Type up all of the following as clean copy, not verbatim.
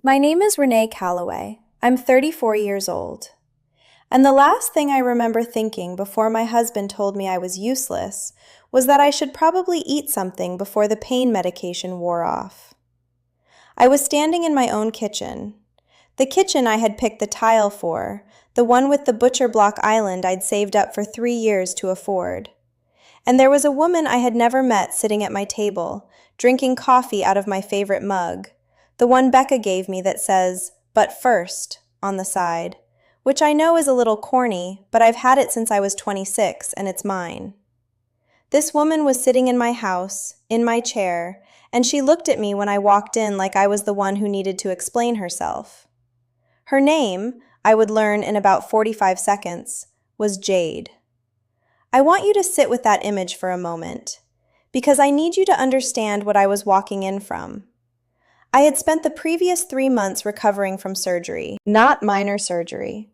My name is Renee Calloway. I'm 34 years old. And the last thing I remember thinking before my husband told me I was useless was that I should probably eat something before the pain medication wore off. I was standing in my own kitchen. The kitchen I had picked the tile for, the one with the butcher block island I'd saved up for 3 years to afford. And there was a woman I had never met sitting at my table, drinking coffee out of my favorite mug, the one Becca gave me that says, "But first," on the side, which I know is a little corny, but I've had it since I was 26 and it's mine. This woman was sitting in my house, in my chair, and she looked at me when I walked in like I was the one who needed to explain herself. Her name, I would learn in about 45 seconds, was Jade. I want you to sit with that image for a moment, because I need you to understand what I was walking in from. I had spent the previous 3 months recovering from surgery, not minor surgery,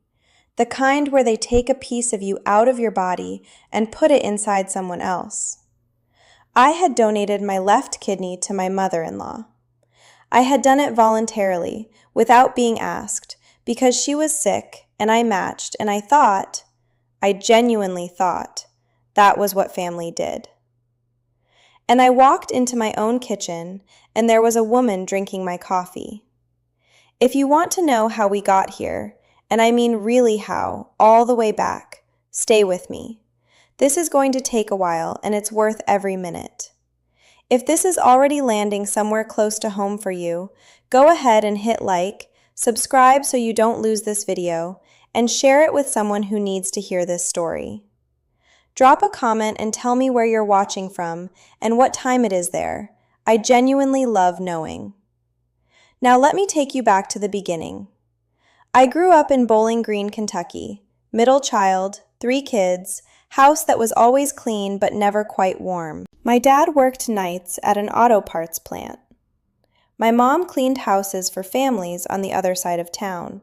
the kind where they take a piece of you out of your body and put it inside someone else. I had donated my left kidney to my mother-in-law. I had done it voluntarily, without being asked, because she was sick and I matched, and I genuinely thought, that was what family did. And I walked into my own kitchen, and there was a woman drinking my coffee. If you want to know how we got here, and I mean really how, all the way back, stay with me. This is going to take a while, and it's worth every minute. If this is already landing somewhere close to home for you, go ahead and hit like, subscribe so you don't lose this video, and share it with someone who needs to hear this story. Drop a comment and tell me where you're watching from and what time it is there. I genuinely love knowing. Now let me take you back to the beginning. I grew up in Bowling Green, Kentucky, middle child, 3 kids, house that was always clean but never quite warm. My dad worked nights at an auto parts plant. My mom cleaned houses for families on the other side of town,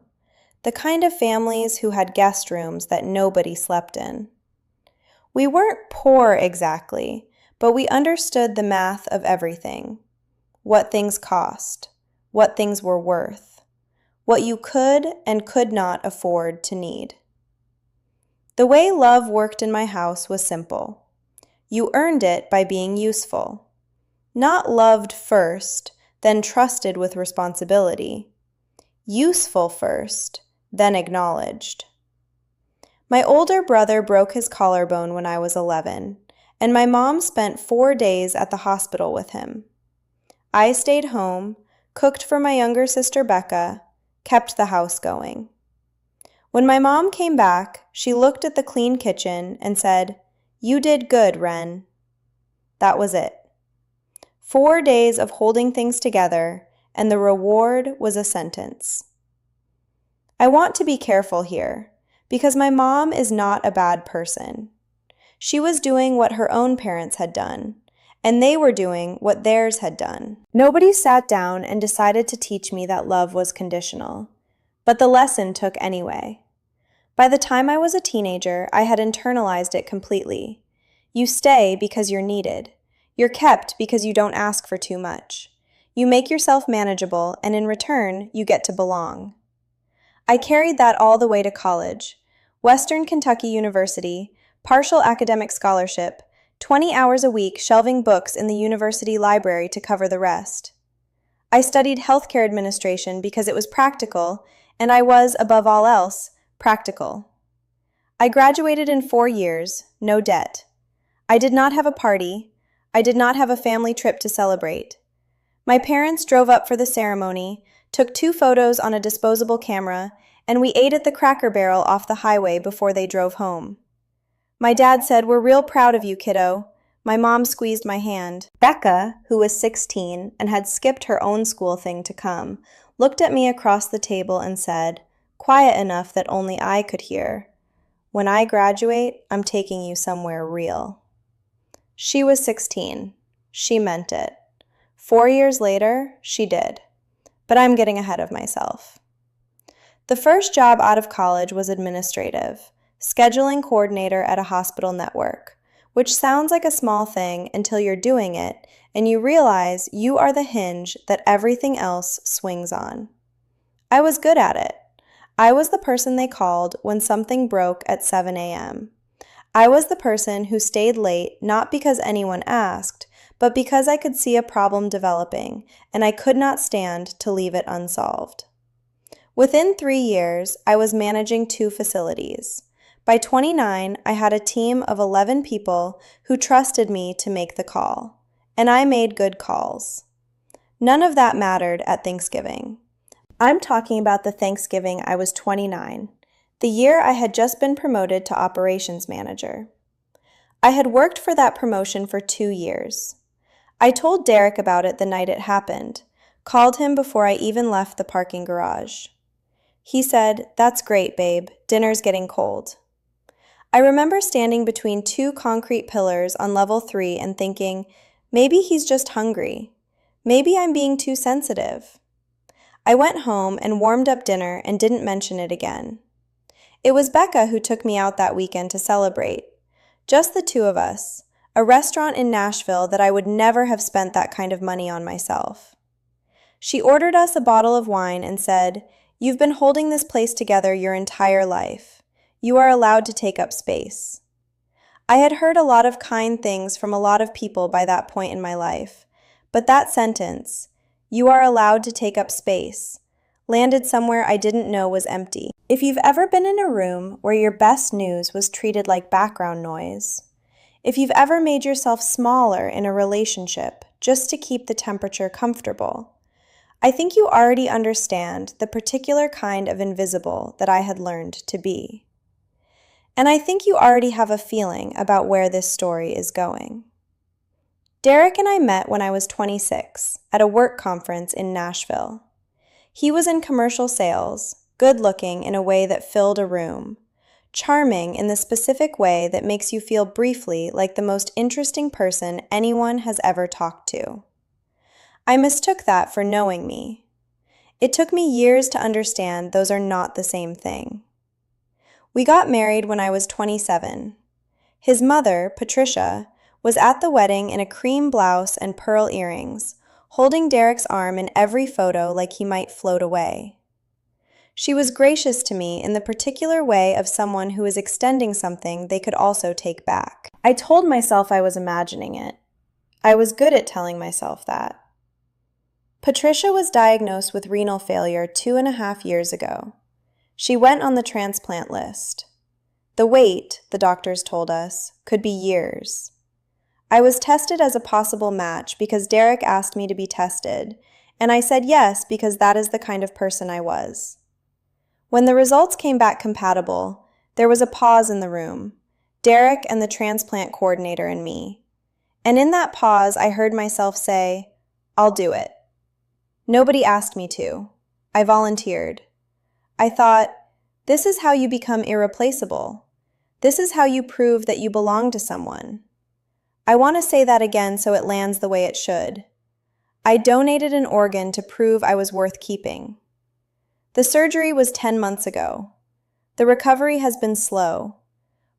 the kind of families who had guest rooms that nobody slept in. We weren't poor exactly, but we understood the math of everything. What things cost, what things were worth, what you could and could not afford to need. The way love worked in my house was simple. You earned it by being useful. Not loved first, then trusted with responsibility. Useful first, then acknowledged. My older brother broke his collarbone when I was 11, and my mom spent 4 days at the hospital with him. I stayed home, cooked for my younger sister Becca, kept the house going. When my mom came back, she looked at the clean kitchen and said, "You did good, Ren." That was it. 4 days of holding things together, and the reward was a sentence. I want to be careful here, because my mom is not a bad person. She was doing what her own parents had done, and they were doing what theirs had done. Nobody sat down and decided to teach me that love was conditional, but the lesson took anyway. By the time I was a teenager, I had internalized it completely. You stay because you're needed. You're kept because you don't ask for too much. You make yourself manageable, and in return, you get to belong. I carried that all the way to college. Western Kentucky University, partial academic scholarship, 20 hours a week shelving books in the university library to cover the rest. I studied healthcare administration because it was practical, and I was, above all else, practical. I graduated in 4 years, no debt. I did not have a party. I did not have a family trip to celebrate. My parents drove up for the ceremony, took 2 photos on a disposable camera, and we ate at the Cracker Barrel off the highway before they drove home. My dad said, "We're real proud of you, kiddo." My mom squeezed my hand. Becca, who was 16 and had skipped her own school thing to come, looked at me across the table and said, quiet enough that only I could hear, "When I graduate, I'm taking you somewhere real." She was 16. She meant it. 4 years later, she did. But I'm getting ahead of myself. The first job out of college was administrative, scheduling coordinator at a hospital network, which sounds like a small thing until you're doing it and you realize you are the hinge that everything else swings on. I was good at it. I was the person they called when something broke at 7 a.m. I was the person who stayed late not because anyone asked, but because I could see a problem developing and I could not stand to leave it unsolved. Within 3 years, I was managing 2 facilities. By 29, I had a team of 11 people who trusted me to make the call, and I made good calls. None of that mattered at Thanksgiving. I'm talking about the Thanksgiving I was 29, the year I had just been promoted to operations manager. I had worked for that promotion for 2 years. I told Derek about it the night it happened, called him before I even left the parking garage. He said, "That's great, babe. Dinner's getting cold." I remember standing between 2 concrete pillars on level 3 and thinking, maybe he's just hungry. Maybe I'm being too sensitive. I went home and warmed up dinner and didn't mention it again. It was Becca who took me out that weekend to celebrate. Just the 2 of us, a restaurant in Nashville that I would never have spent that kind of money on myself. She ordered us a bottle of wine and said, "You've been holding this place together your entire life. You are allowed to take up space." I had heard a lot of kind things from a lot of people by that point in my life, but that sentence, "You are allowed to take up space," landed somewhere I didn't know was empty. If you've ever been in a room where your best news was treated like background noise, if you've ever made yourself smaller in a relationship just to keep the temperature comfortable, I think you already understand the particular kind of invisible that I had learned to be. And I think you already have a feeling about where this story is going. Derek and I met when I was 26 at a work conference in Nashville. He was in commercial sales, good-looking in a way that filled a room, charming in the specific way that makes you feel briefly like the most interesting person anyone has ever talked to. I mistook that for knowing me. It took me years to understand those are not the same thing. We got married when I was 27. His mother, Patricia, was at the wedding in a cream blouse and pearl earrings, holding Derek's arm in every photo like he might float away. She was gracious to me in the particular way of someone who is extending something they could also take back. I told myself I was imagining it. I was good at telling myself that. Patricia was diagnosed with renal failure 2.5 years ago. She went on the transplant list. The wait, the doctors told us, could be years. I was tested as a possible match because Derek asked me to be tested, and I said yes because that is the kind of person I was. When the results came back compatible, there was a pause in the room, Derek and the transplant coordinator and me. And in that pause, I heard myself say, "I'll do it." Nobody asked me to. I volunteered. I thought, this is how you become irreplaceable. This is how you prove that you belong to someone. I want to say that again so it lands the way it should. I donated an organ to prove I was worth keeping. The surgery was 10 months ago. The recovery has been slow.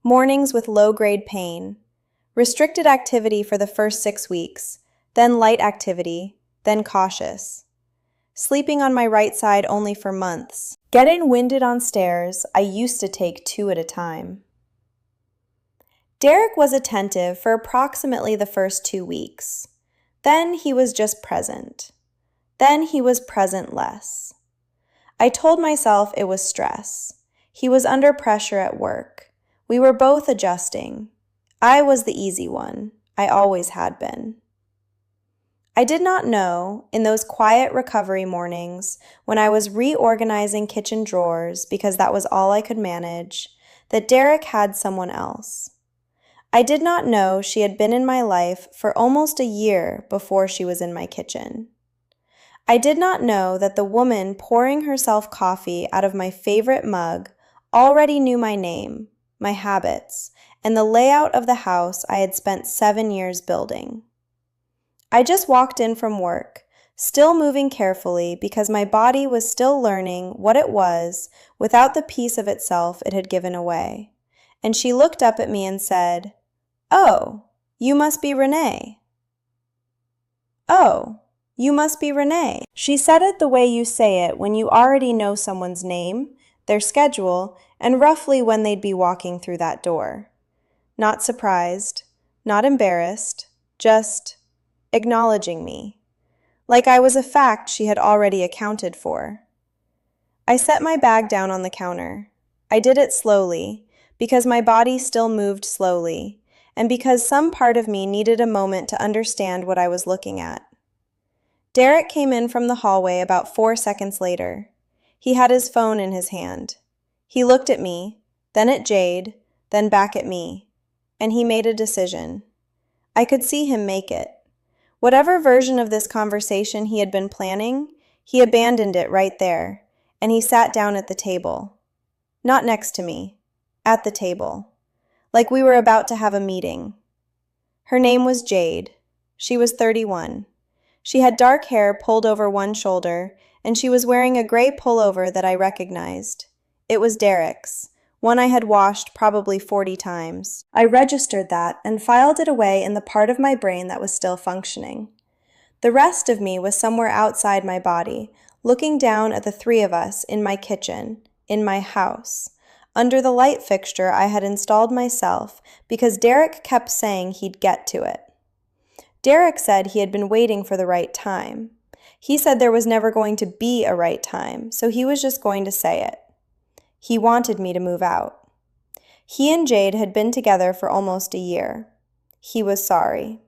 Mornings with low-grade pain. Restricted activity for the first 6 weeks, then light activity, then cautious. Sleeping on my right side only for months. Getting winded on stairs I used to take 2 at a time. Derek was attentive for approximately the first 2 weeks. Then he was just present. Then he was present less. I told myself it was stress. He was under pressure at work. We were both adjusting. I was the easy one. I always had been. I did not know, in those quiet recovery mornings, when I was reorganizing kitchen drawers because that was all I could manage, that Derek had someone else. I did not know she had been in my life for almost a year before she was in my kitchen. I did not know that the woman pouring herself coffee out of my favorite mug already knew my name, my habits, and the layout of the house I had spent 7 years building. I just walked in from work, still moving carefully because my body was still learning what it was without the piece of itself it had given away. And she looked up at me and said, "Oh, you must be Renee." "Oh, You must be Renee." She said it the way you say it when you already know someone's name, their schedule, and roughly when they'd be walking through that door. Not surprised, not embarrassed, just acknowledging me. Like I was a fact she had already accounted for. I set my bag down on the counter. I did it slowly, because my body still moved slowly, and because some part of me needed a moment to understand what I was looking at. Derek came in from the hallway about 4 seconds later. He had his phone in his hand. He looked at me, then at Jade, then back at me, and he made a decision. I could see him make it. Whatever version of this conversation he had been planning, he abandoned it right there, and he sat down at the table. Not next to me, at the table, like we were about to have a meeting. Her name was Jade. She was 31. She had dark hair pulled over one shoulder, and she was wearing a gray pullover that I recognized. It was Derek's, one I had washed probably 40 times. I registered that and filed it away in the part of my brain that was still functioning. The rest of me was somewhere outside my body, looking down at the three of us in my kitchen, in my house, under the light fixture I had installed myself because Derek kept saying he'd get to it. Derek said he had been waiting for the right time. He said there was never going to be a right time, so he was just going to say it. He wanted me to move out. He and Jade had been together for almost a year. He was sorry.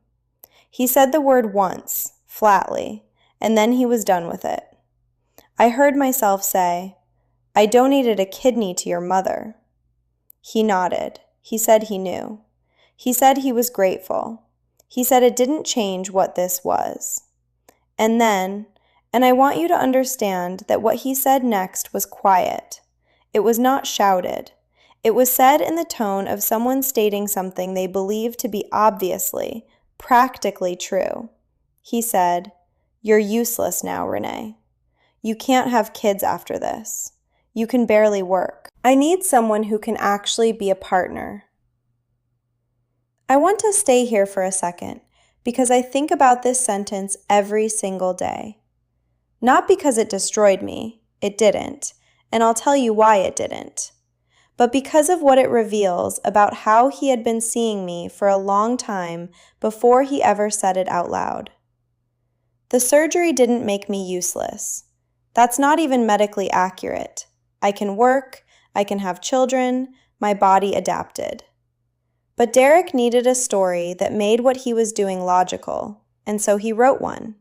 He said the word once, flatly, and then he was done with it. I heard myself say, "I donated a kidney to your mother." He nodded. He said he knew. He said he was grateful. He said it didn't change what this was. And then, and I want you to understand that what he said next was quiet. It was not shouted. It was said in the tone of someone stating something they believed to be obviously, practically true. He said, "You're useless now, Renee. You can't have kids after this. You can barely work. I need someone who can actually be a partner." I want to stay here for a second because I think about this sentence every single day. Not because it destroyed me, it didn't, and I'll tell you why it didn't, but because of what it reveals about how he had been seeing me for a long time before he ever said it out loud. The surgery didn't make me useless. That's not even medically accurate. I can work, I can have children, my body adapted. But Derek needed a story that made what he was doing logical, and so he wrote one.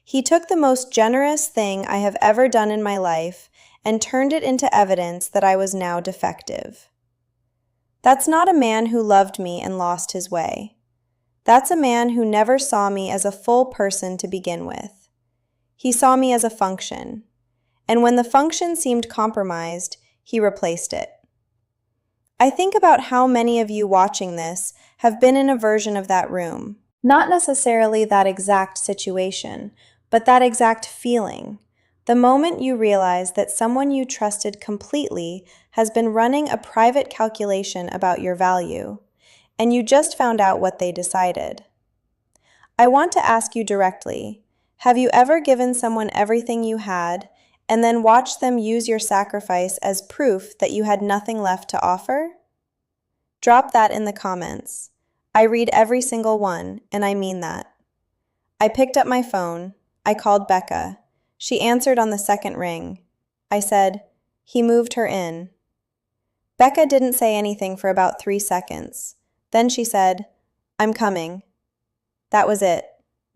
He took the most generous thing I have ever done in my life and turned it into evidence that I was now defective. That's not a man who loved me and lost his way. That's a man who never saw me as a full person to begin with. He saw me as a function, and when the function seemed compromised, he replaced it. I think about how many of you watching this have been in a version of that room. Not necessarily that exact situation, but that exact feeling. The moment you realize that someone you trusted completely has been running a private calculation about your value, and you just found out what they decided. I want to ask you directly, have you ever given someone everything you had and then watched them use your sacrifice as proof that you had nothing left to offer? Drop that in the comments. I read every single one, and I mean that. I picked up my phone. I called Becca. She answered on the second ring. I said, "He moved her in." Becca didn't say anything for about 3 seconds. Then she said, "I'm coming." That was it.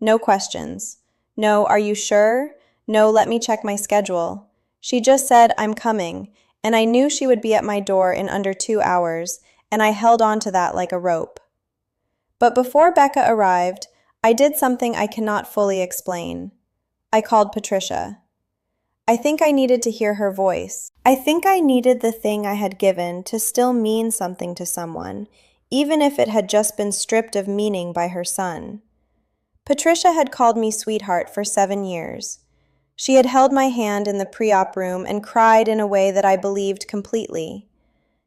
No questions. No, "Are you sure?" No, "Let me check my schedule." She just said, "I'm coming," and I knew she would be at my door in under 2 hours, and I held on to that like a rope. But before Becca arrived, I did something I cannot fully explain. I called Patricia. I think I needed to hear her voice. I think I needed the thing I had given to still mean something to someone, even if it had just been stripped of meaning by her son. Patricia had called me sweetheart for 7 years. She had held my hand in the pre-op room and cried in a way that I believed completely.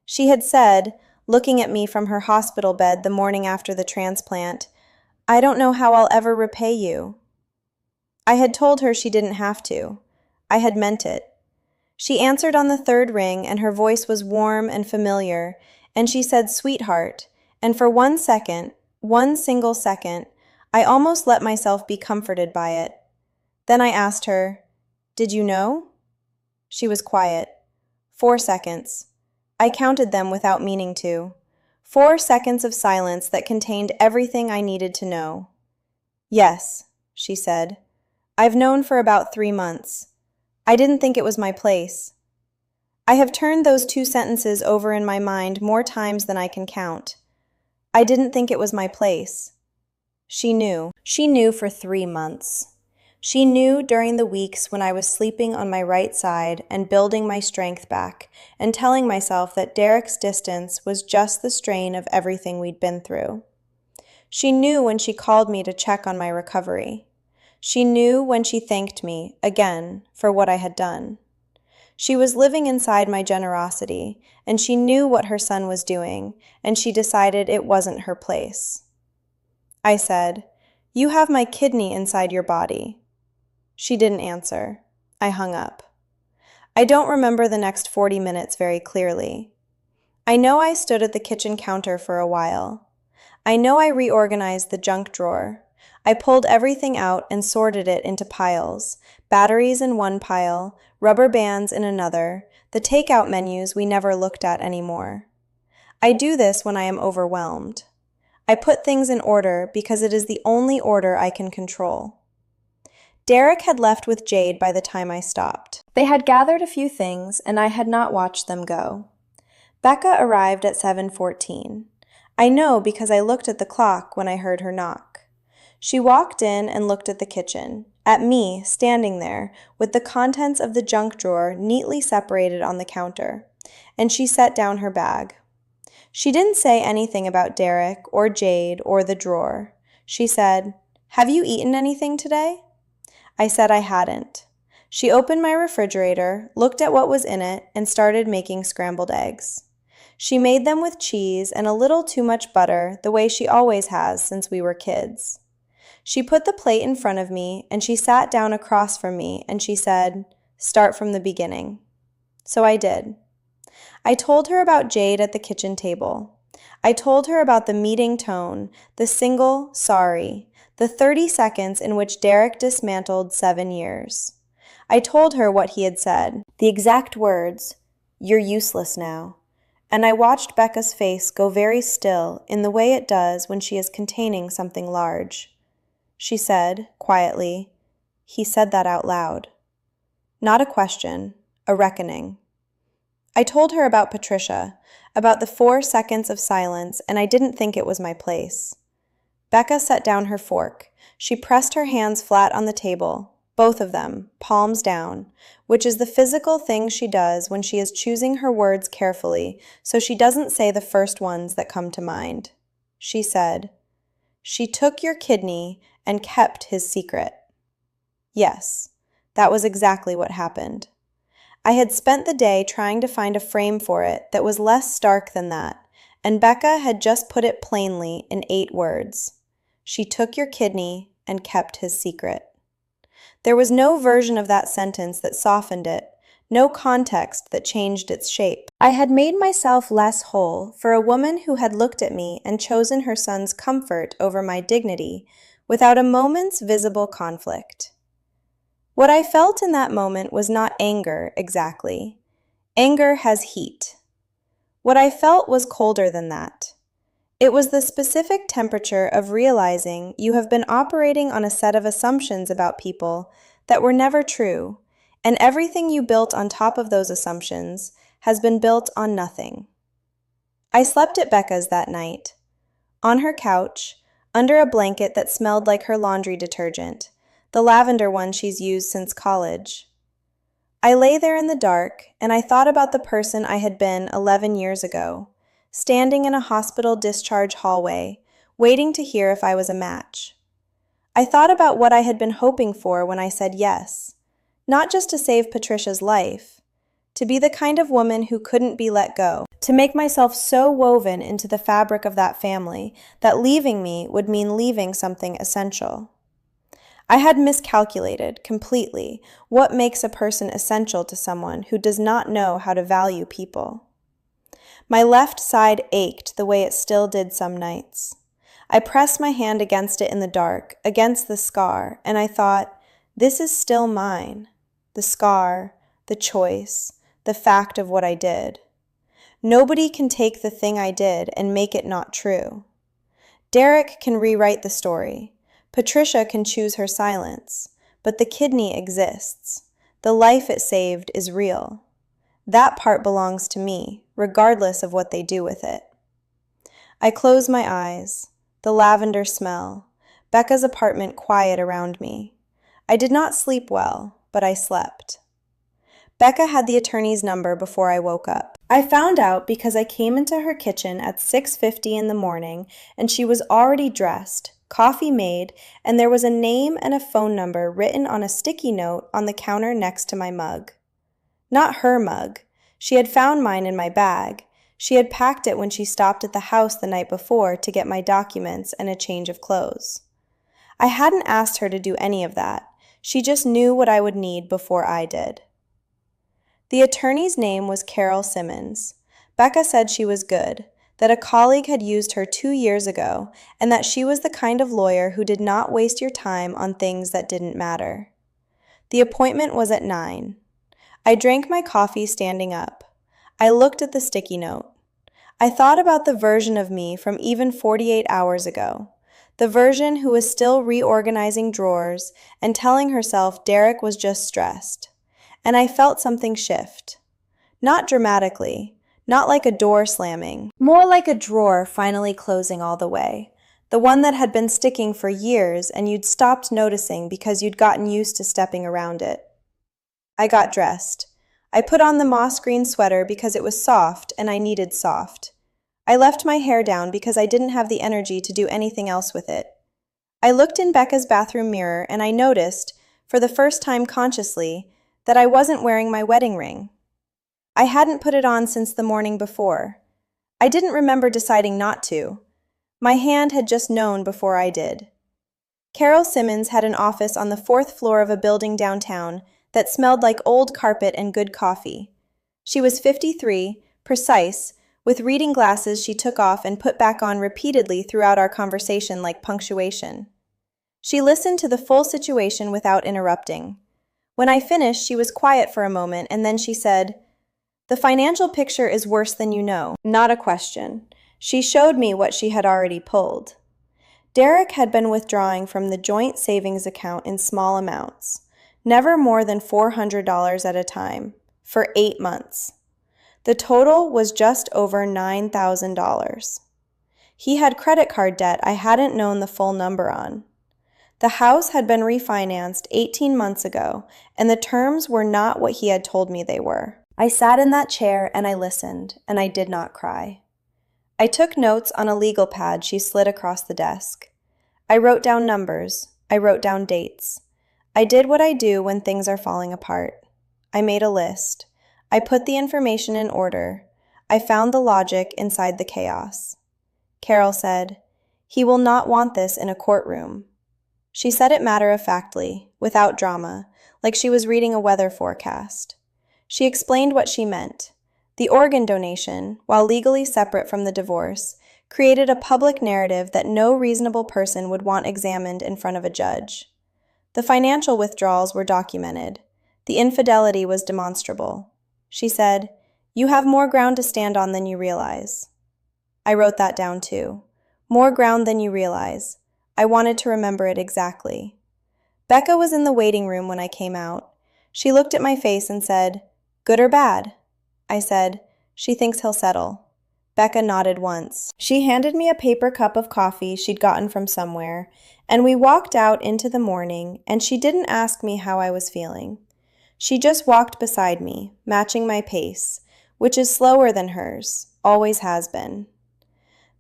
She had said, looking at me from her hospital bed the morning after the transplant, "I don't know how I'll ever repay you." I had told her she didn't have to. I had meant it. She answered on the third ring, and her voice was warm and familiar, and she said, "Sweetheart," and for 1 second, one single second, I almost let myself be comforted by it. Then I asked her, "Did you know?" She was quiet. 4 seconds. I counted them without meaning to. 4 seconds of silence that contained everything I needed to know. "Yes," she said. "I've known for about 3 months. I didn't think it was my place." I have turned those 2 sentences over in my mind more times than I can count. I didn't think it was my place. She knew. She knew for 3 months. She knew during the weeks when I was sleeping on my right side and building my strength back and telling myself that Derek's distance was just the strain of everything we'd been through. She knew when she called me to check on my recovery. She knew when she thanked me, again, for what I had done. She was living inside my generosity, and she knew what her son was doing, and she decided it wasn't her place. I said, "You have my kidney inside your body." She didn't answer. I hung up. I don't remember the next 40 minutes very clearly. I know I stood at the kitchen counter for a while. I know I reorganized the junk drawer. I pulled everything out and sorted it into piles, batteries in one pile, rubber bands in another, the takeout menus we never looked at anymore. I do this when I am overwhelmed. I put things in order because it is the only order I can control. Derek had left with Jade by the time I stopped. They had gathered a few things, and I had not watched them go. Becca arrived at 7:14. I know because I looked at the clock when I heard her knock. She walked in and looked at the kitchen, at me standing there with the contents of the junk drawer neatly separated on the counter, and she set down her bag. She didn't say anything about Derek or Jade or the drawer. She said, "Have you eaten anything today?" I said I hadn't. She opened my refrigerator, looked at what was in it, and started making scrambled eggs. She made them with cheese and a little too much butter, the way she always has since we were kids. She put the plate in front of me, and she sat down across from me, and she said, "Start from the beginning." So I did. I told her about Jade at the kitchen table. I told her about the meeting tone, the single sorry, the 30 seconds in which Derek dismantled 7 years. I told her what he had said, the exact words, "You're useless now." And I watched Becca's face go very still in the way it does when she is containing something large. She said, quietly, "He said that out loud." Not a question, a reckoning. I told her about Patricia, about the 4 seconds of silence, and I didn't think it was my place. Becca set down her fork. She pressed her hands flat on the table, both of them, palms down, which is the physical thing she does when she is choosing her words carefully so she doesn't say the first ones that come to mind. She said, "She took your kidney and kept his secret." Yes, that was exactly what happened. I had spent the day trying to find a frame for it that was less stark than that, and Becca had just put it plainly in 8 words. She took your kidney and kept his secret. There was no version of that sentence that softened it, no context that changed its shape. I had made myself less whole for a woman who had looked at me and chosen her son's comfort over my dignity without a moment's visible conflict. What I felt in that moment was not anger, exactly. Anger has heat. What I felt was colder than that. It was the specific temperature of realizing you have been operating on a set of assumptions about people that were never true, and everything you built on top of those assumptions has been built on nothing. I slept at Becca's that night, on her couch, under a blanket that smelled like her laundry detergent, the lavender one she's used since college. I lay there in the dark, and I thought about the person I had been 11 years ago, standing in a hospital discharge hallway, waiting to hear if I was a match. I thought about what I had been hoping for when I said yes, not just to save Patricia's life, to be the kind of woman who couldn't be let go, to make myself so woven into the fabric of that family that leaving me would mean leaving something essential. I had miscalculated completely what makes a person essential to someone who does not know how to value people. My left side ached the way it still did some nights. I pressed my hand against it in the dark, against the scar, and I thought, this is still mine. The scar, the choice, the fact of what I did. Nobody can take the thing I did and make it not true. Derek can rewrite the story. Patricia can choose her silence. But the kidney exists. The life it saved is real. That part belongs to me, regardless of what they do with it. I close my eyes. The lavender smell. Becca's apartment quiet around me. I did not sleep well, but I slept. Becca had the attorney's number before I woke up. I found out because I came into her kitchen at 6:50 in the morning and she was already dressed, coffee made, and there was a name and a phone number written on a sticky note on the counter next to my mug. Not her mug. She had found mine in my bag. She had packed it when she stopped at the house the night before to get my documents and a change of clothes. I hadn't asked her to do any of that. She just knew what I would need before I did. The attorney's name was Carol Simmons. Becca said she was good, that a colleague had used her 2 years ago, and that she was the kind of lawyer who did not waste your time on things that didn't matter. The appointment was at 9. I drank my coffee standing up. I looked at the sticky note. I thought about the version of me from even 48 hours ago, the version who was still reorganizing drawers and telling herself Derek was just stressed. And I felt something shift. Not dramatically, not like a door slamming, more like a drawer finally closing all the way, the one that had been sticking for years and you'd stopped noticing because you'd gotten used to stepping around it. I got dressed. I put on the moss green sweater because it was soft and I needed soft. I left my hair down because I didn't have the energy to do anything else with it. I looked in Becca's bathroom mirror and I noticed, for the first time consciously, that I wasn't wearing my wedding ring. I hadn't put it on since the morning before. I didn't remember deciding not to. My hand had just known before I did. Carol Simmons had an office on the 4th floor of a building downtown that smelled like old carpet and good coffee. She was 53, precise, with reading glasses she took off and put back on repeatedly throughout our conversation like punctuation. She listened to the full situation without interrupting. When I finished, she was quiet for a moment and then she said, "The financial picture is worse than you know." Not a question. She showed me what she had already pulled. Derek had been withdrawing from the joint savings account in small amounts, never more than $400 at a time, for 8 months. The total was just over $9,000. He had credit card debt I hadn't known the full number on. The house had been refinanced 18 months ago, and the terms were not what he had told me they were. I sat in that chair and I listened, and I did not cry. I took notes on a legal pad she slid across the desk. I wrote down numbers. I wrote down dates. I did what I do when things are falling apart. I made a list. I put the information in order. I found the logic inside the chaos. Carol said, "He will not want this in a courtroom." She said it matter-of-factly, without drama, like she was reading a weather forecast. She explained what she meant. The organ donation, while legally separate from the divorce, created a public narrative that no reasonable person would want examined in front of a judge. The financial withdrawals were documented. The infidelity was demonstrable. She said, "You have more ground to stand on than you realize." I wrote that down too. More ground than you realize. I wanted to remember it exactly. Becca was in the waiting room when I came out. She looked at my face and said, "Good or bad?" I said, "She thinks he'll settle." Becca nodded once. She handed me a paper cup of coffee she'd gotten from somewhere, and we walked out into the morning, and she didn't ask me how I was feeling. She just walked beside me, matching my pace, which is slower than hers, always has been.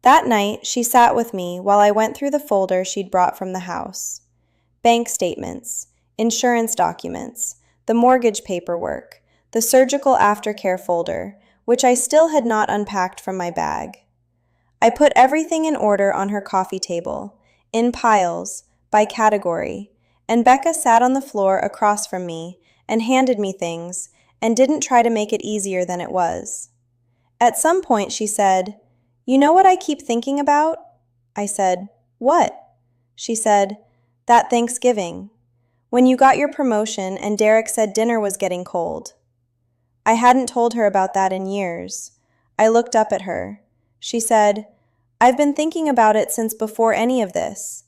That night, she sat with me while I went through the folder she'd brought from the house. Bank statements, insurance documents, the mortgage paperwork, the surgical aftercare folder, which I still had not unpacked from my bag. I put everything in order on her coffee table, in piles, by category, and Becca sat on the floor across from me and handed me things and didn't try to make it easier than it was. At some point, she said, "You know what I keep thinking about?" I said, "What?" She said, "That Thanksgiving. When you got your promotion and Derek said dinner was getting cold." I hadn't told her about that in years. I looked up at her. She said, "I've been thinking about it since before any of this.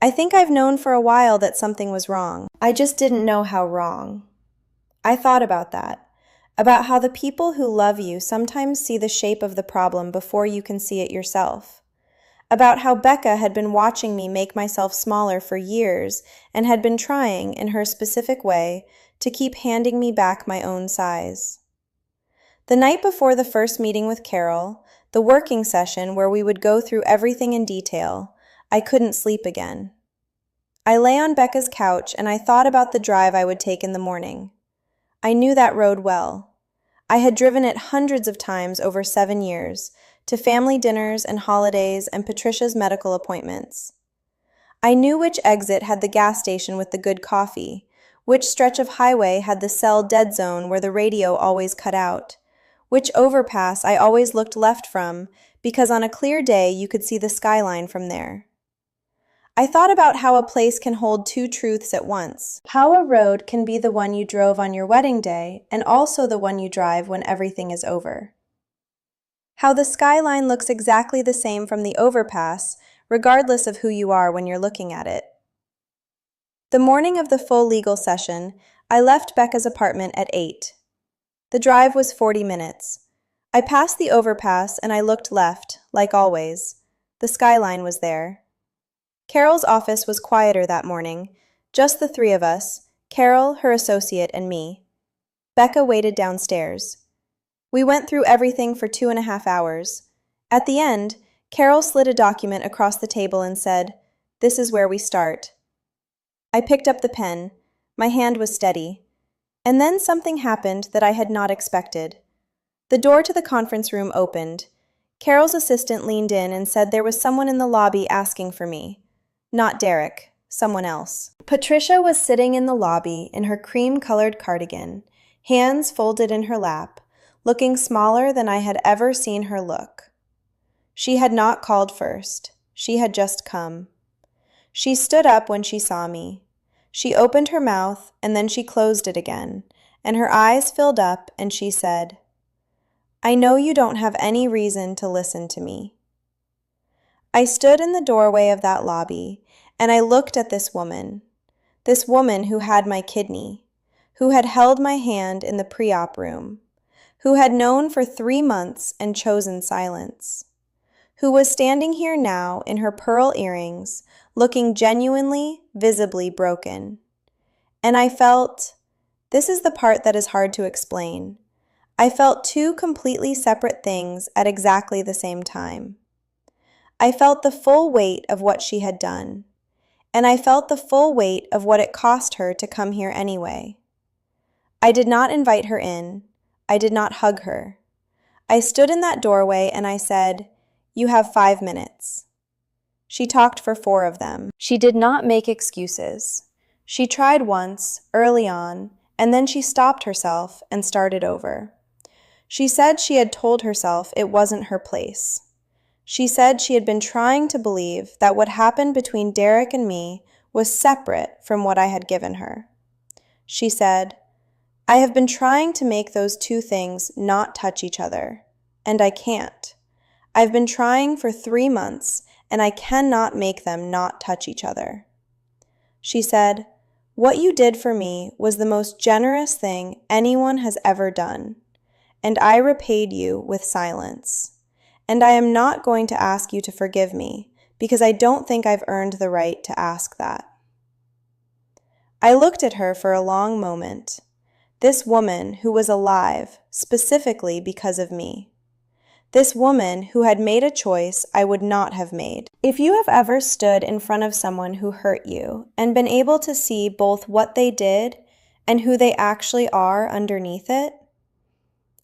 I think I've known for a while that something was wrong. I just didn't know how wrong." I thought about how the people who love you sometimes see the shape of the problem before you can see it yourself. About how Becca had been watching me make myself smaller for years and had been trying, in her specific way, to keep handing me back my own size. The night before the first meeting with Carol, the working session where we would go through everything in detail, I couldn't sleep again. I lay on Becca's couch and I thought about the drive I would take in the morning. I knew that road well. I had driven it hundreds of times over 7 years, to family dinners and holidays and Patricia's medical appointments. I knew which exit had the gas station with the good coffee, which stretch of highway had the cell dead zone where the radio always cut out, which overpass I always looked left from because on a clear day you could see the skyline from there. I thought about how a place can hold two truths at once. How a road can be the one you drove on your wedding day and also the one you drive when everything is over. How the skyline looks exactly the same from the overpass, regardless of who you are when you're looking at it. The morning of the full legal session, I left Becca's apartment at 8. The drive was 40 minutes. I passed the overpass and I looked left, like always. The skyline was there. Carol's office was quieter that morning, just the three of us, Carol, her associate, and me. Becca waited downstairs. We went through everything for 2.5 hours. At the end, Carol slid a document across the table and said, "This is where we start." I picked up the pen. My hand was steady. And then something happened that I had not expected. The door to the conference room opened. Carol's assistant leaned in and said there was someone in the lobby asking for me. Not Derek, someone else. Patricia was sitting in the lobby in her cream-colored cardigan, hands folded in her lap, looking smaller than I had ever seen her look. She had not called first. She had just come. She stood up when she saw me. She opened her mouth, and then she closed it again, and her eyes filled up, and she said, "I know you don't have any reason to listen to me." I stood in the doorway of that lobby, and I looked at this woman who had my kidney, who had held my hand in the pre-op room, who had known for 3 months and chosen silence, who was standing here now in her pearl earrings, looking genuinely, visibly broken. And I felt, this is the part that is hard to explain, I felt two completely separate things at exactly the same time. I felt the full weight of what she had done, and I felt the full weight of what it cost her to come here anyway. I did not invite her in. I did not hug her. I stood in that doorway and I said, "You have 5 minutes." She talked for 4 of them. She did not make excuses. She tried once, early on, and then she stopped herself and started over. She said she had told herself it wasn't her place. She said she had been trying to believe that what happened between Derek and me was separate from what I had given her. She said, "I have been trying to make those two things not touch each other, and I can't. I've been trying for 3 months, and I cannot make them not touch each other." She said, "What you did for me was the most generous thing anyone has ever done, and I repaid you with silence. And I am not going to ask you to forgive me, because I don't think I've earned the right to ask that." I looked at her for a long moment. This woman who was alive, specifically because of me. This woman who had made a choice I would not have made. If you have ever stood in front of someone who hurt you and been able to see both what they did and who they actually are underneath it,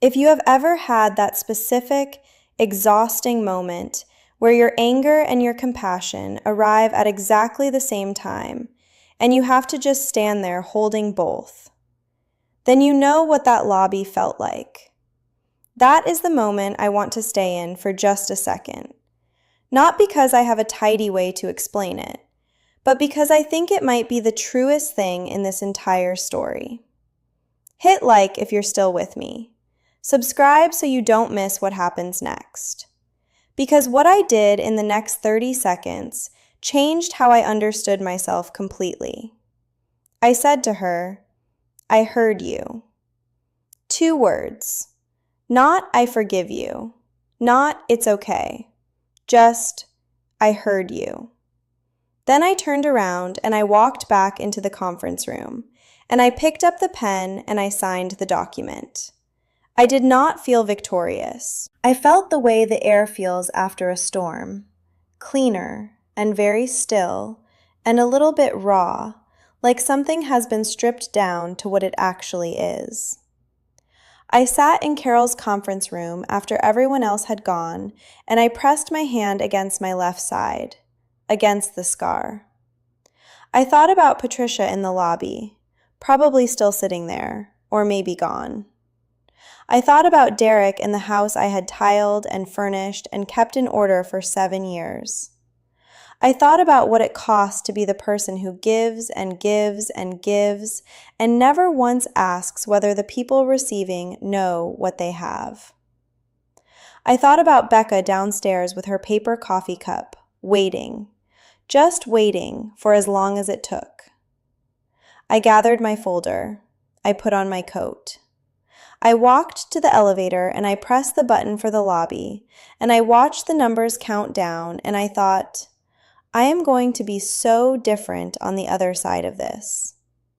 if you have ever had that specific, exhausting moment where your anger and your compassion arrive at exactly the same time, and you have to just stand there holding both. Then you know what that lobby felt like. That is the moment I want to stay in for just a second. Not because I have a tidy way to explain it, but because I think it might be the truest thing in this entire story. Hit like if you're still with me. Subscribe so you don't miss what happens next. Because what I did in the next 30 seconds changed how I understood myself completely. I said to her, "I heard you." 2 words. Not "I forgive you." Not "it's okay." Just, "I heard you." Then I turned around and I walked back into the conference room, and I picked up the pen and I signed the document. I did not feel victorious. I felt the way the air feels after a storm, cleaner and very still and a little bit raw, like something has been stripped down to what it actually is. I sat in Carol's conference room after everyone else had gone, and I pressed my hand against my left side, against the scar. I thought about Patricia in the lobby, probably still sitting there, or maybe gone. I thought about Derek in the house I had tiled and furnished and kept in order for 7 years. I thought about what it costs to be the person who gives and gives and gives and never once asks whether the people receiving know what they have. I thought about Becca downstairs with her paper coffee cup, waiting, just waiting for as long as it took. I gathered my folder. I put on my coat. I walked to the elevator and I pressed the button for the lobby, and I watched the numbers count down, and I thought, I am going to be so different on the other side of this.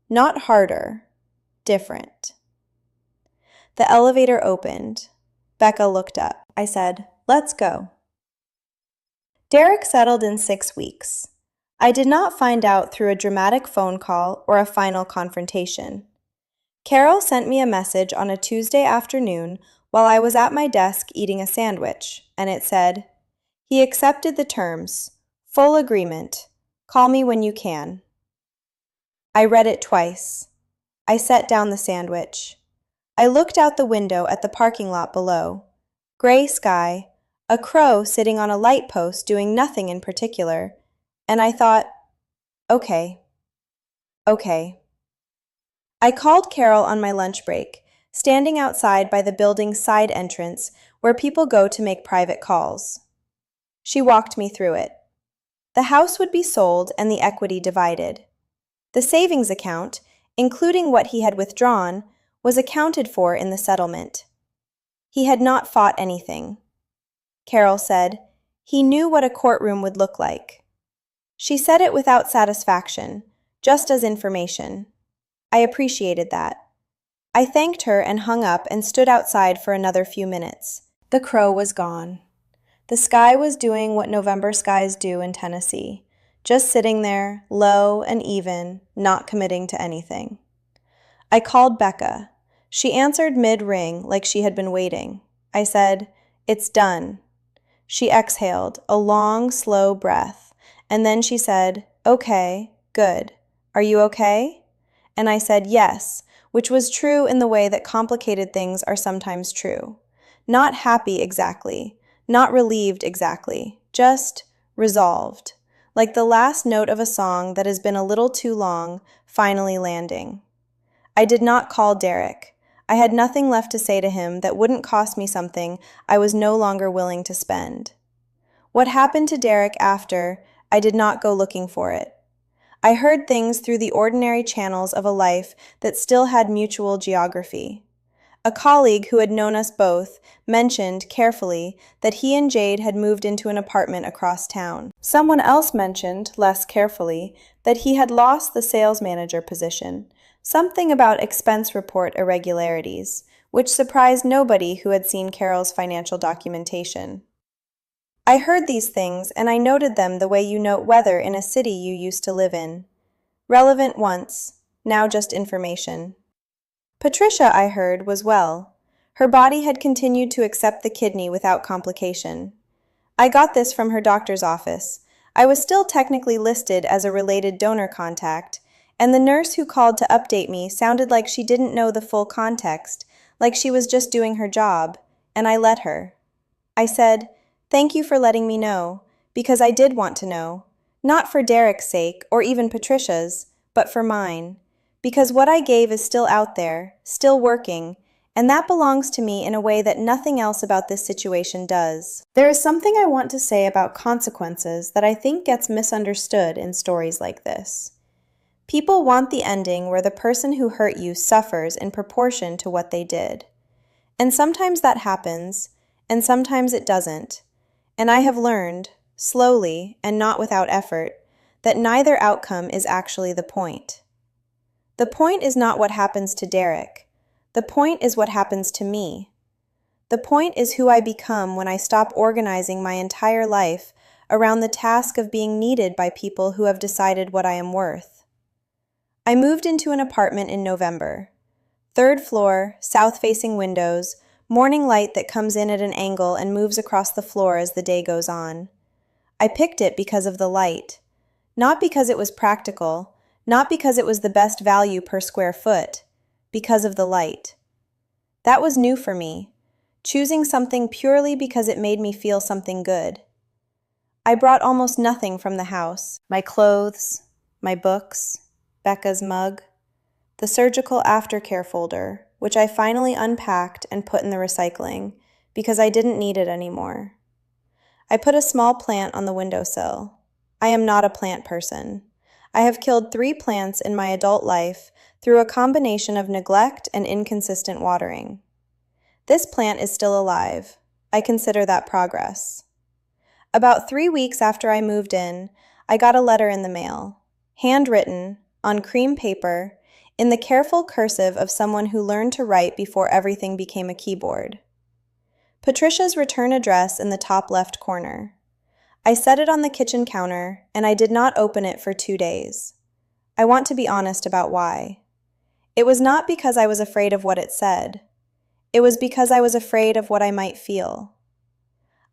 Not harder, different. The elevator opened. Becca looked up. I said, "Let's go." Derek settled in 6 weeks. I did not find out through a dramatic phone call or a final confrontation. Carol sent me a message on a Tuesday afternoon while I was at my desk eating a sandwich, and it said, "He accepted the terms. Full agreement. Call me when you can." I read it twice. I set down the sandwich. I looked out the window at the parking lot below. Gray sky, a crow sitting on a light post doing nothing in particular, and I thought, okay. I called Carol on my lunch break, standing outside by the building's side entrance where people go to make private calls. She walked me through it. The house would be sold and the equity divided. The savings account, including what he had withdrawn, was accounted for in the settlement. He had not fought anything. Carol said he knew what a courtroom would look like. She said it without satisfaction, just as information. I appreciated that. I thanked her and hung up and stood outside for another few minutes. The crow was gone. The sky was doing what November skies do in Tennessee, just sitting there, low and even, not committing to anything. I called Becca. She answered mid-ring like she had been waiting. I said, "It's done." She exhaled, a long, slow breath, and then she said, "Okay, good. Are you okay?" And I said yes, which was true in the way that complicated things are sometimes true. Not happy exactly. Not relieved exactly, just resolved, like the last note of a song that has been a little too long, finally landing. I did not call Derek. I had nothing left to say to him that wouldn't cost me something I was no longer willing to spend. What happened to Derek after, I did not go looking for it. I heard things through the ordinary channels of a life that still had mutual geography. A colleague who had known us both mentioned, carefully, that he and Jade had moved into an apartment across town. Someone else mentioned, less carefully, that he had lost the sales manager position, something about expense report irregularities, which surprised nobody who had seen Carol's financial documentation. I heard these things, and I noted them the way you note weather in a city you used to live in. Relevant once, now just information. Patricia, I heard, was well. Her body had continued to accept the kidney without complication. I got this from her doctor's office. I was still technically listed as a related donor contact, And the nurse who called to update me sounded like she didn't know the full context, like she was just doing her job, and I let her. I said, "Thank you for letting me know, because I did want to know. Not for Derek's sake, or even Patricia's, but for mine. Because what I gave is still out there, still working, and that belongs to me in a way that nothing else about this situation does." There is something I want to say about consequences that I think gets misunderstood in stories like this. People want the ending where the person who hurt you suffers in proportion to what they did. And sometimes that happens, and sometimes it doesn't. And I have learned, slowly and not without effort, that neither outcome is actually the point. The point is not what happens to Derek. The point is what happens to me. The point is who I become when I stop organizing my entire life around the task of being needed by people who have decided what I am worth. I moved into an apartment in November. 3rd floor, south-facing windows, morning light that comes in at an angle and moves across the floor as the day goes on. I picked it because of the light. Not because it was practical, not because it was the best value per square foot, because of the light. That was new for me, choosing something purely because it made me feel something good. I brought almost nothing from the house: my clothes, my books, Becca's mug, the surgical aftercare folder, which I finally unpacked and put in the recycling because I didn't need it anymore. I put a small plant on the windowsill. I am not a plant person. I have killed 3 plants in my adult life through a combination of neglect and inconsistent watering. This plant is still alive. I consider that progress. About 3 weeks after I moved in, I got a letter in the mail, handwritten, on cream paper, in the careful cursive of someone who learned to write before everything became a keyboard. Patricia's return address in the top left corner. I set it on the kitchen counter, and I did not open it for 2 days. I want to be honest about why. It was not because I was afraid of what it said. It was because I was afraid of what I might feel.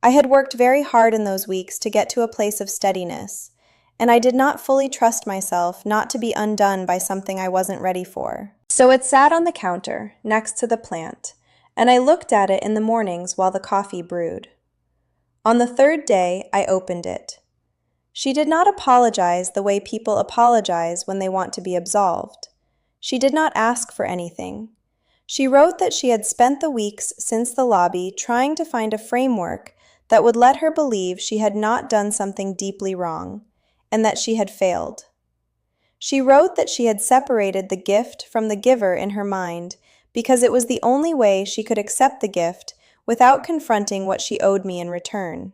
I had worked very hard in those weeks to get to a place of steadiness, and I did not fully trust myself not to be undone by something I wasn't ready for. So it sat on the counter, next to the plant, and I looked at it in the mornings while the coffee brewed. On the 3rd day, I opened it. She did not apologize the way people apologize when they want to be absolved. She did not ask for anything. She wrote that she had spent the weeks since the lobby trying to find a framework that would let her believe she had not done something deeply wrong, and that she had failed. She wrote that she had separated the gift from the giver in her mind because it was the only way she could accept the gift without confronting what she owed me in return.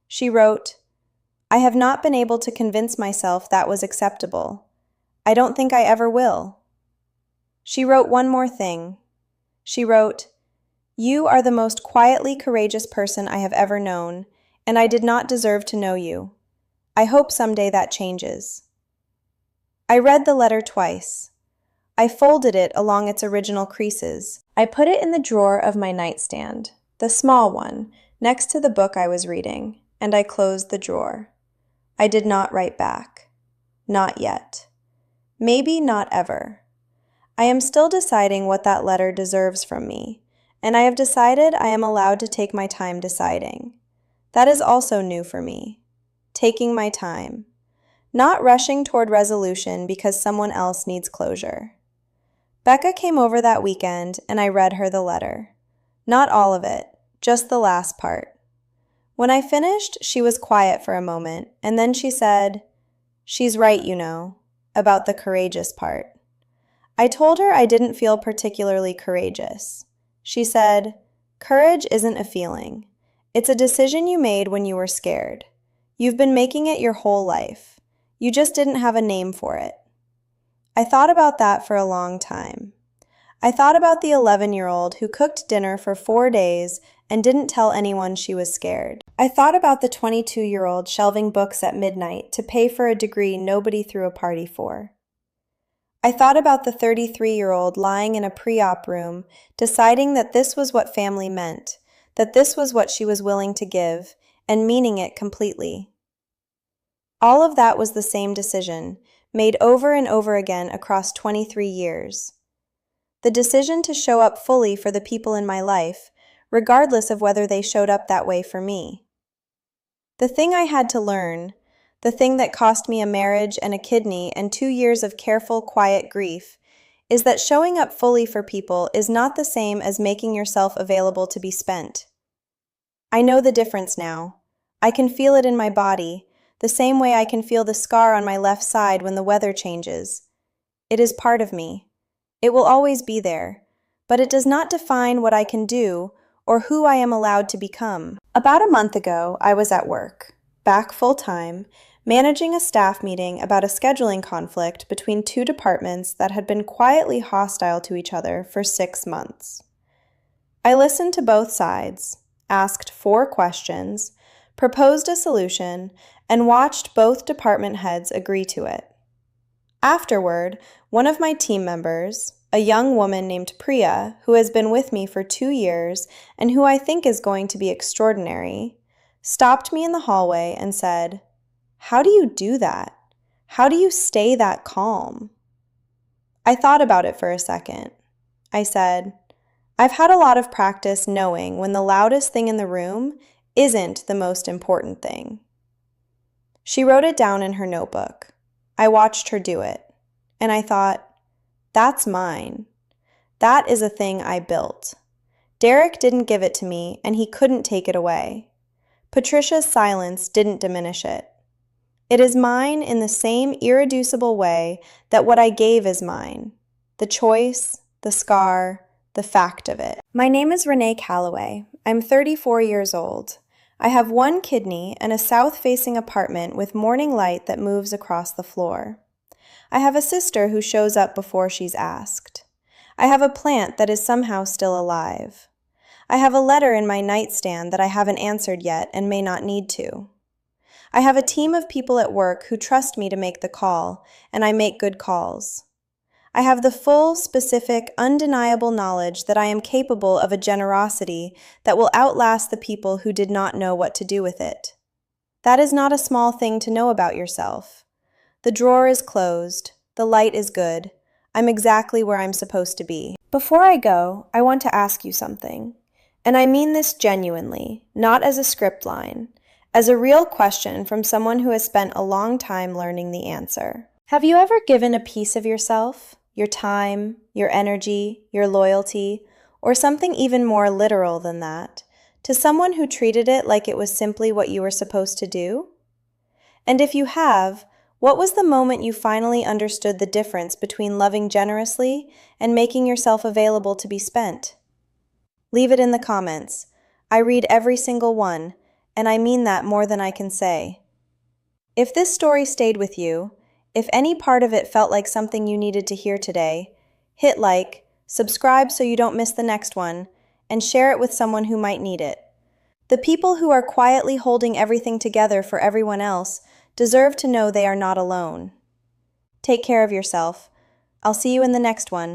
She wrote, "I have not been able to convince myself that was acceptable. I don't think I ever will." She wrote one more thing. She wrote, "You are the most quietly courageous person I have ever known, and I did not deserve to know you. I hope someday that changes." I read the letter twice. I folded it along its original creases. I put it in the drawer of my nightstand, the small one, next to the book I was reading, and I closed the drawer. I did not write back. Not yet. Maybe not ever. I am still deciding what that letter deserves from me, and I have decided I am allowed to take my time deciding. That is also new for me. Taking my time. Not rushing toward resolution because someone else needs closure. Becca came over that weekend, and I read her the letter. Not all of it, just the last part. When I finished, she was quiet for a moment, and then she said, "She's right, you know, about the courageous part." I told her I didn't feel particularly courageous. She said, "Courage isn't a feeling. It's a decision you made when you were scared. You've been making it your whole life. You just didn't have a name for it." I thought about that for a long time. I thought about the 11-year-old who cooked dinner for 4 days and didn't tell anyone she was scared. I thought about the 22-year-old shelving books at midnight to pay for a degree nobody threw a party for. I thought about the 33-year-old lying in a pre-op room, deciding that this was what family meant, that this was what she was willing to give, and meaning it completely. All of that was the same decision, made over and over again across 23 years. The decision to show up fully for the people in my life, regardless of whether they showed up that way for me. The thing I had to learn, the thing that cost me a marriage and a kidney and 2 years of careful, quiet grief, is that showing up fully for people is not the same as making yourself available to be spent. I know the difference now. I can feel it in my body, the same way I can feel the scar on my left side when the weather changes. It is part of me. It will always be there, but it does not define what I can do or who I am allowed to become. About a month ago, I was at work, back full-time, managing a staff meeting about a scheduling conflict between two departments that had been quietly hostile to each other for 6 months. I listened to both sides, asked 4 questions, proposed a solution, and watched both department heads agree to it. Afterward, one of my team members, a young woman named Priya, who has been with me for 2 years and who I think is going to be extraordinary, stopped me in the hallway and said, "How do you do that? How do you stay that calm?" I thought about it for a second. I said, "I've had a lot of practice knowing when the loudest thing in the room isn't the most important thing." She wrote it down in her notebook. I watched her do it, and I thought, that's mine. That is a thing I built. Derek didn't give it to me, and he couldn't take it away. Patricia's silence didn't diminish it. It is mine in the same irreducible way that what I gave is mine. The choice, the scar, the fact of it. My name is Renee Calloway. I'm 34 years old. I have 1 kidney and a south-facing apartment with morning light that moves across the floor. I have a sister who shows up before she's asked. I have a plant that is somehow still alive. I have a letter in my nightstand that I haven't answered yet and may not need to. I have a team of people at work who trust me to make the call, and I make good calls. I have the full, specific, undeniable knowledge that I am capable of a generosity that will outlast the people who did not know what to do with it. That is not a small thing to know about yourself. The drawer is closed. The light is good. I'm exactly where I'm supposed to be. Before I go, I want to ask you something. And I mean this genuinely, not as a script line, as a real question from someone who has spent a long time learning the answer. Have you ever given a piece of yourself, your time, your energy, your loyalty, or something even more literal than that, to someone who treated it like it was simply what you were supposed to do? And if you have, what was the moment you finally understood the difference between loving generously and making yourself available to be spent? Leave it in the comments. I read every single one, and I mean that more than I can say. If this story stayed with you, if any part of it felt like something you needed to hear today, hit like, subscribe so you don't miss the next one, and share it with someone who might need it. The people who are quietly holding everything together for everyone else deserve to know they are not alone. Take care of yourself. I'll see you in the next one.